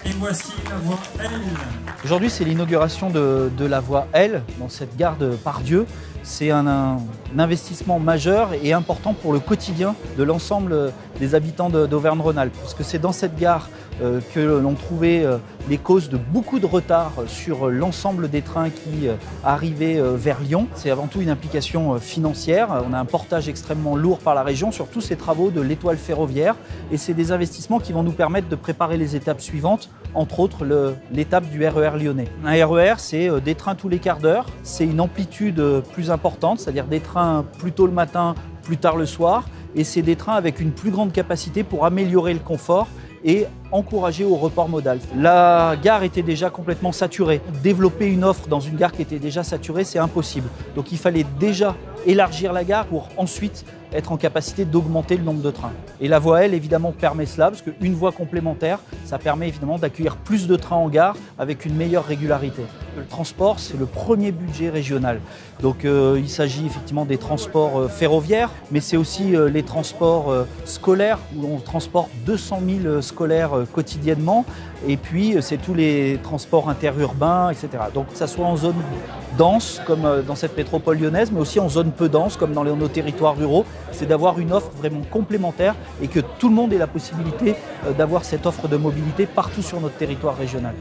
Et voici la voie L. Aujourd'hui, c'est l'inauguration de la voie L dans cette gare de Part-Dieu. C'est un investissement majeur et important pour le quotidien de l'ensemble des habitants d'Auvergne-Rhône-Alpes. Parce que c'est dans cette gare que l'on trouvait les causes de beaucoup de retard sur l'ensemble des trains qui arrivaient vers Lyon. C'est avant tout une implication financière. On a un portage extrêmement lourd par la région sur tous ces travaux de l'étoile ferroviaire. Et c'est des investissements qui vont nous permettre de préparer les étapes suivantes, entre autres l'étape du RER lyonnais. Un RER, c'est des trains tous les quarts d'heure. C'est une amplitude plus importante, c'est-à-dire des trains plus tôt le matin, plus tard le soir. Et c'est des trains avec une plus grande capacité pour améliorer le confort et encourager au report modal. La gare était déjà complètement saturée. Développer une offre dans une gare qui était déjà saturée, c'est impossible. Donc il fallait déjà élargir la gare pour ensuite être en capacité d'augmenter le nombre de trains. Et la voie L, évidemment, permet cela, parce qu'une voie complémentaire, ça permet évidemment d'accueillir plus de trains en gare avec une meilleure régularité. Le transport, c'est le premier budget régional. Donc il s'agit effectivement des transports ferroviaires, mais c'est aussi les transports scolaires, où on transporte 200 000 scolaires quotidiennement. Et puis c'est tous les transports interurbains, etc. Donc que ça soit en zone dense, comme dans cette métropole lyonnaise, mais aussi en zone peu dense, comme dans nos territoires ruraux, c'est d'avoir une offre vraiment complémentaire et que tout le monde ait la possibilité d'avoir cette offre de mobilité partout sur notre territoire régional.